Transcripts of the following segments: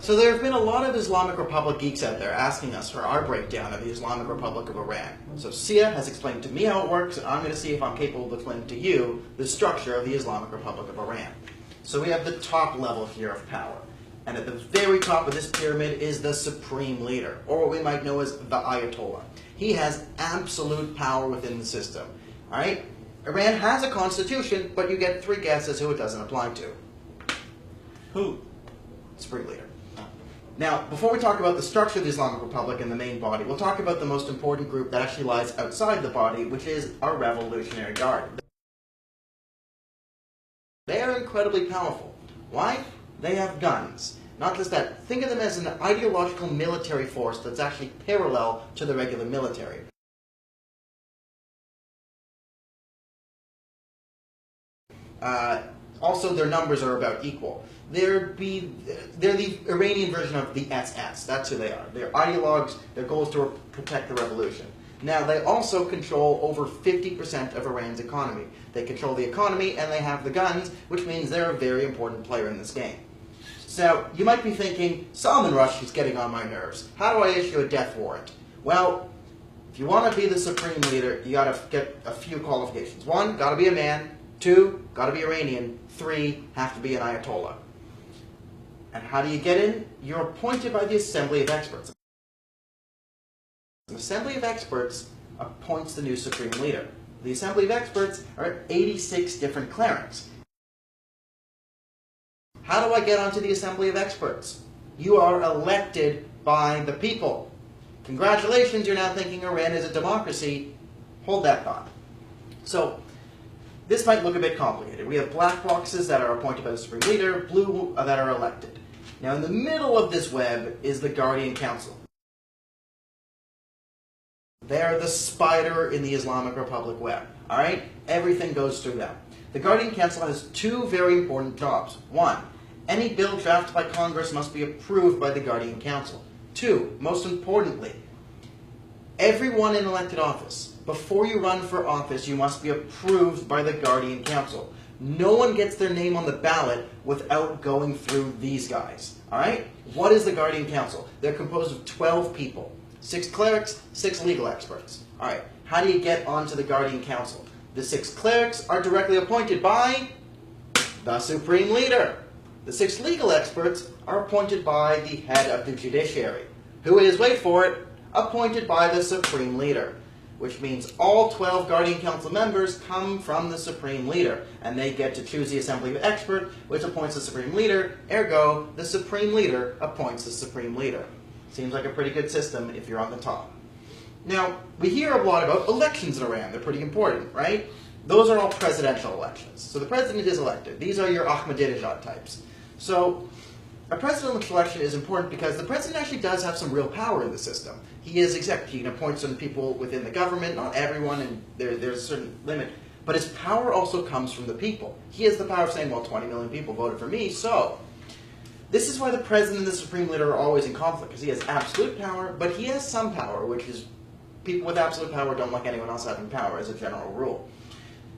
So there have been a lot of Islamic Republic geeks out there asking us for our breakdown of the Islamic Republic of Iran. So Sia has explained to me how it works, and I'm going to see if I'm capable of explaining to you the structure of the Islamic Republic of Iran. So we have the top level here of power. And at the very top of this pyramid is the supreme leader, or what we might know as the Ayatollah. He has absolute power within the system. All right? Iran has a constitution, but you get 3 guesses who it doesn't apply to. Who? Supreme leader. Now, before we talk about the structure of the Islamic Republic and the main body, we'll talk about the most important group that actually lies outside the body, which is our Revolutionary Guard. They are incredibly powerful. Why? They have guns. Not just that. Think of them as an ideological military force that's actually parallel to the regular military. Also, their numbers are about equal. They're the Iranian version of the SS. That's who they are. They're ideologues. Their goal is to protect the revolution. Now, they also control over 50% of Iran's economy. They control the economy, and they have the guns, which means they're a very important player in this game. So, you might be thinking, Salman Rushdie is getting on my nerves. How do I issue a death warrant? Well, if you want to be the supreme leader, you got to get a few qualifications. 1, got to be a man. 2, got to be Iranian. 3, have to be an Ayatollah. And how do you get in? You're appointed by the Assembly of Experts. The Assembly of Experts appoints the new supreme leader. The Assembly of Experts are 86 different clerics. How do I get onto the Assembly of Experts? You are elected by the people. Congratulations, you're now thinking Iran is a democracy. Hold that thought. So, this might look a bit complicated. We have black boxes that are appointed by the supreme leader, blue that are elected. Now, in the middle of this web is the Guardian Council. They're the spider in the Islamic Republic web. All right? Everything goes through them. The Guardian Council has 2 very important jobs. 1, any bill drafted by Congress must be approved by the Guardian Council. 2, most importantly, everyone in elected office, before you run for office, you must be approved by the Guardian Council. No one gets their name on the ballot without going through these guys. All right? What is the Guardian Council? They're composed of 12 people. 6 clerics, 6 legal experts. All right. How do you get onto the Guardian Council? The 6 clerics are directly appointed by the supreme leader. The 6 legal experts are appointed by the head of the judiciary, who is, wait for it, appointed by the supreme leader, which means all 12 Guardian Council members come from the supreme leader, and they get to choose the Assembly of Experts, which appoints the supreme leader. Ergo, the supreme leader appoints the supreme leader. Seems like a pretty good system if you're on the top. Now, we hear a lot about elections in Iran. They're pretty important, right? Those are all presidential elections. So the president is elected. These are your Ahmadinejad types. So a presidential election is important because the president actually does have some real power in the system. He is executive. He can appoint certain people within the government, not everyone, and there's a certain limit. But his power also comes from the people. He has the power of saying, well, 20 million people voted for me, so. This is why the president and the supreme leader are always in conflict, because he has absolute power, but he has some power, which is people with absolute power don't like anyone else having power as a general rule.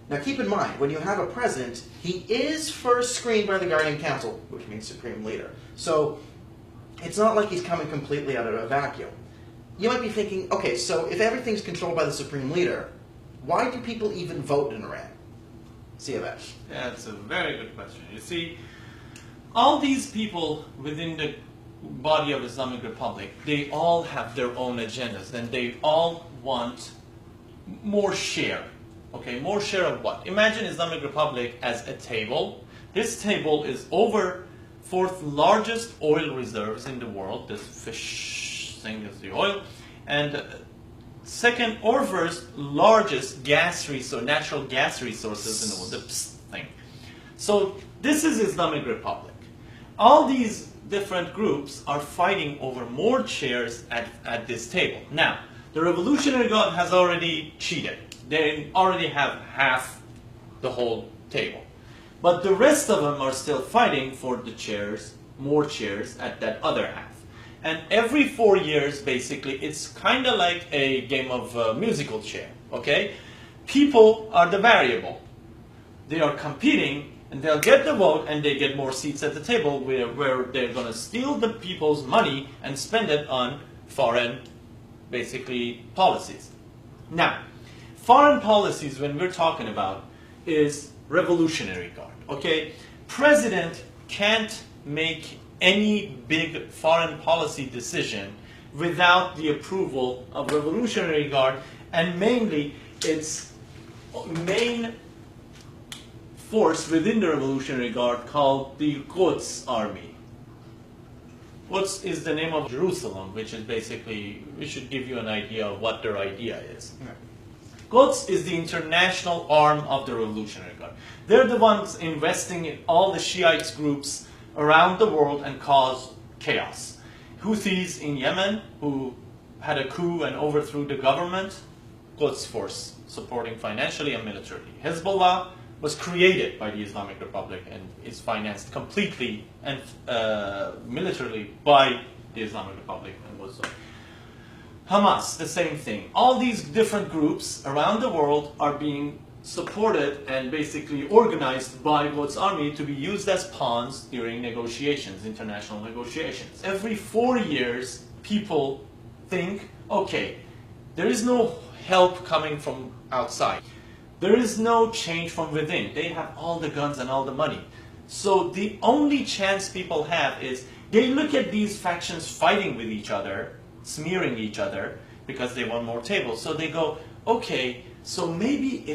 Now keep in mind, when you have a president, he is first screened by the Guardian Council, which means supreme leader. So it's not like he's coming completely out of a vacuum. You might be thinking, okay, so if everything's controlled by the supreme leader, why do people even vote in Iran? Siavash. Yeah, that's a very good question. You see, all these people within the body of Islamic Republic, they all have their own agendas, and they all want more share. Okay, more share of what? Imagine Islamic Republic as a table. This table is over 4th largest oil reserves in the world. This fish thing is the oil. And 2nd or 1st largest gas resource, natural gas resources in the world. The thing. So this is Islamic Republic. All these different groups are fighting over more chairs at this table. Now, the Revolutionary Guard has already cheated. They already have half the whole table. But the rest of them are still fighting for the chairs, more chairs at that other half. And every 4 years, basically, it's kind of like a game of musical chair, okay? People are the variable. They are competing and they'll get the vote and they get more seats at the table where they're going to steal the people's money and spend it on foreign, basically, policies. Now, foreign policies, when we're talking about, is Revolutionary Guard, okay? President can't make any big foreign policy decision without the approval of Revolutionary Guard, and mainly its main force within the Revolutionary Guard called the Quds Army. Quds is the name of Jerusalem, which is basically, we should give you an idea of what their idea is. Yeah. Quds is the international arm of the Revolutionary Guard. They're the ones investing in all the Shiite groups around the world and cause chaos. Houthis in Yemen, who had a coup and overthrew the government, Quds force, supporting financially and militarily. Hezbollah was created by the Islamic Republic and is financed completely and militarily by the Islamic Republic and was Hamas, the same thing. All these different groups around the world are being supported and basically organized by Quds Army to be used as pawns during negotiations, international negotiations. Every 4 years, people think, okay, there is no help coming from outside. There is no change from within. They have all the guns and all the money. So the only chance people have is they look at these factions fighting with each other, smearing each other, because they want more tables. So they go, okay, so maybe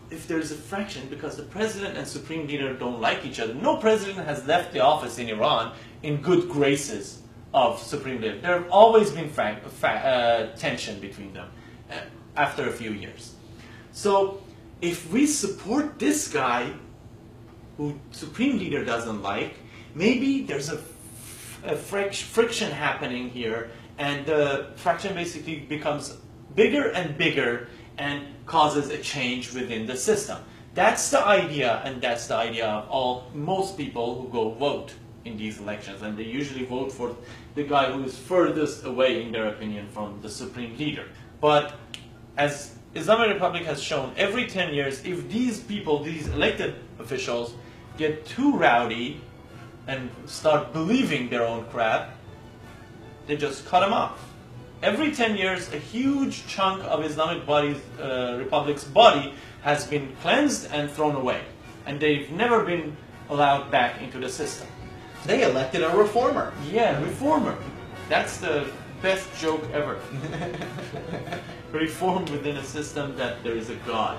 if there's a fraction, because the president and supreme leader don't like each other. No president has left the office in Iran in good graces of supreme leader. There have always been tension between them after a few years. So if we support this guy who supreme leader doesn't like, maybe there's a friction happening here, and the fraction basically becomes bigger and bigger and causes a change within the system. That's the idea, and that's the idea of most people who go vote in these elections, and they usually vote for the guy who is furthest away, in their opinion, from the supreme leader. But as Islamic Republic has shown, every 10 years, if these people, these elected officials, get too rowdy and start believing their own crap, they just cut them off. Every 10 years, a huge chunk of Islamic Republic's body has been cleansed and thrown away, and they've never been allowed back into the system. They elected a reformer. Yeah, reformer. That's the best joke ever. Reform within a system that there is a God.